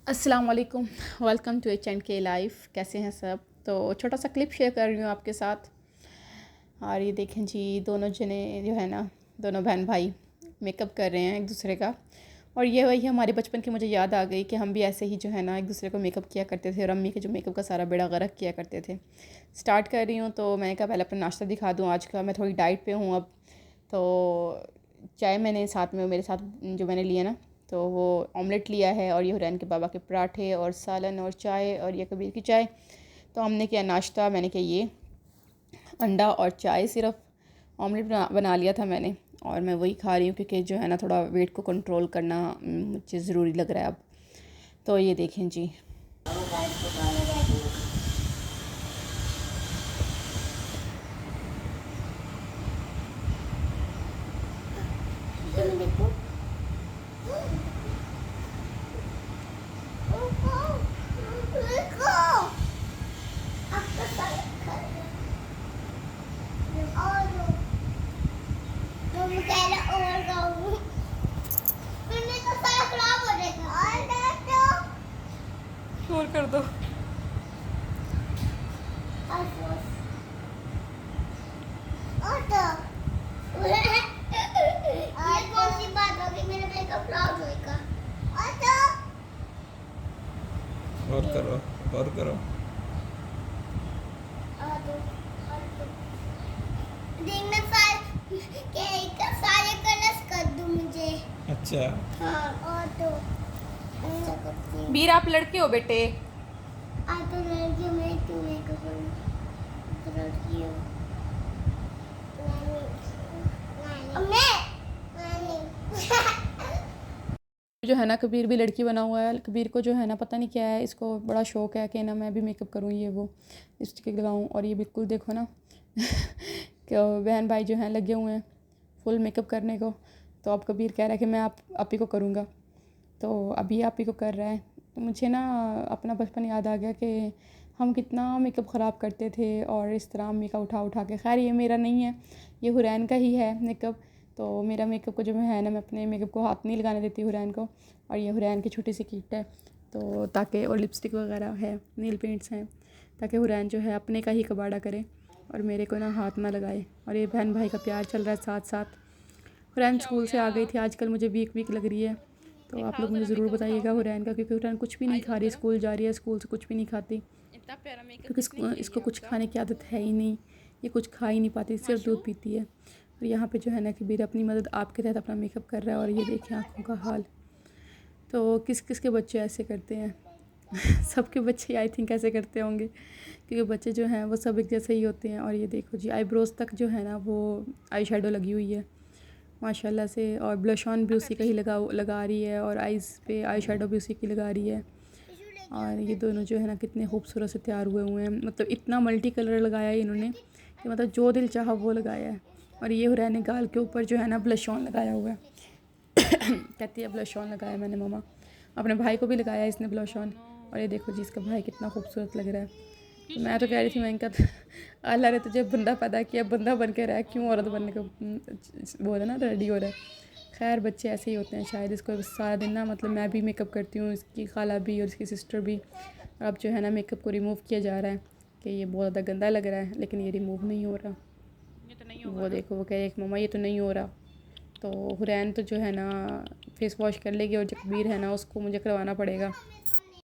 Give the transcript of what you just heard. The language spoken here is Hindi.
अस्सलाम वालेकुम। Welcome to H&K life. कैसे हैं सब? तो छोटा सा क्लिप शेयर कर रही हूँ आपके साथ। और ये देखें जी, दोनों जने जो है ना, दोनों बहन भाई मेकअप कर रहे हैं एक दूसरे का। और ये वही हमारे बचपन की मुझे याद आ गई कि हम भी ऐसे ही जो है ना एक दूसरे को मेकअप किया करते थे और अम्मी के जो मेकअप का सारा बेड़ा गर्क किया करते थे। स्टार्ट कर रही हूँ तो मैंने कहा पहले अपना नाश्ता दिखा दूँ आज का। मैं थोड़ी डाइट पे हूँ अब। तो चाय मैंने साथ में, मेरे साथ जो मैंने लिया ना, तो वो ऑमलेट लिया है और ये हुरैन के बाबा के पराठे और सालन और चाय और ये कबीर की चाय। तो हमने किया नाश्ता। मैंने किया ये अंडा और चाय, सिर्फ ऑमलेट बना लिया था मैंने। और मैं वही खा रही हूँ क्योंकि जो है ना थोड़ा वेट को कंट्रोल करना मुझे ज़रूरी लग रहा है अब। तो ये देखें जी। शोर कर दो। और करो, और करो। सारे कलर्स कर दो मुझे। अच्छा, हाँ और तो अच्छा करती हूँ। बीर, आप लड़के हो बेटे? तो लड़की हूँ, मैं क्यों मेकअप करूँ? तो लड़की हूँ। जो है ना कबीर भी लड़की बना हुआ है। कबीर को जो है ना पता नहीं क्या है, इसको बड़ा शौक है कि ना मैं भी मेकअप करूँ, ये वो लिपस्टिक लगाऊँ। और ये बिल्कुल देखो ना कि बहन भाई जो हैं लगे हुए हैं फुल मेकअप करने को। तो अब कबीर कह रहा है कि मैं आप ही को करूँगा। तो अभी आप ही को कर रहा है। तो मुझे ना अपना बचपन याद आ गया कि हम कितना मेकअप ख़राब करते थे और इस तरह मेकअप उठा उठा के। खैर ये मेरा नहीं है, ये हुरैन का ही है मेकअप। तो मेरा मेकअप को जो है ना, मैं अपने मेकअप को हाथ नहीं लगाने देती हुरैन को। और ये हुरैन की छोटी सी किट है, तो ताकि, और लिपस्टिक वगैरह है, नील पेंट्स हैं, ताकि हुरैन जो है अपने का ही कबाड़ा करे और मेरे को ना हाथ ना लगाए। और ये बहन भाई का प्यार चल रहा है साथ साथ। हुरैन स्कूल से आ गई थी आजकल, मुझे वीक वीक लग रही है। तो आप लोग मुझे ज़रूर बताइएगा हुरैन का, क्योंकि हुरैन कुछ भी नहीं खा रही, स्कूल जा रही है, स्कूल से कुछ भी नहीं खाती क्योंकि इसको कुछ खाने की आदत है ही नहीं। ये कुछ खा ही नहीं पाती, सिर्फ दूध पीती है। और यहाँ पे जो है ना कबीर अपनी मदद आपके तहत अपना मेकअप कर रहा है। और ये देखिए आँखों का हाल। तो किस किस के बच्चे ऐसे करते हैं सबके बच्चे आई थिंक ऐसे करते होंगे, क्योंकि बच्चे जो हैं वो सब एक जैसे ही होते हैं। और ये देखो जी, आईब्रोज़ तक जो है ना वो आई शेडो लगी हुई है माशाल्लाह से। और ब्लश ऑन भी उसी का ही लगा रही है और आइज़ पे आई शेडो भी उसी की लगा रही है। और ये दोनों जो है ना कितने खूबसूरत से तैयार हुए हैं। मतलब इतना मल्टी कलर लगाया है इन्होंने कि मतलब जो दिल चाहा वो लगाया है। और ये हुरैन ने गाल के ऊपर जो है ना ब्लश ऑन लगाया हुआ है कहती है ब्लश ऑन लगाया मैंने मम्मा। अपने भाई को भी लगाया इसने ब्लश ऑन। और ये देखो जी, इसका भाई कितना खूबसूरत लग रहा है। तो मैं तो कह रही थी, मैं इनका अल्लाह ने तुझे बंदा पैदा किया, बंदा बन के रहा, क्यों औरत बनने को बोला ना रेडी हो रहा है। खैर बच्चे ऐसे ही होते हैं शायद। इसको सारा दिन ना, मतलब मैं भी मेकअप करती हूँ, इसकी खाला भी और इसकी सिस्टर भी। और अब जो है ना मेकअप को रिमूव किया जा रहा है कि ये बहुत ज़्यादा गंदा लग रहा है, लेकिन ये रिमूव नहीं हो रहा। वो देखो, वो कह रही है मम्मा ये तो नहीं हो रहा। तो हुरैन तो जो है ना फेस वॉश कर लेगी और जो कबीर है ना उसको मुझे करवाना पड़ेगा।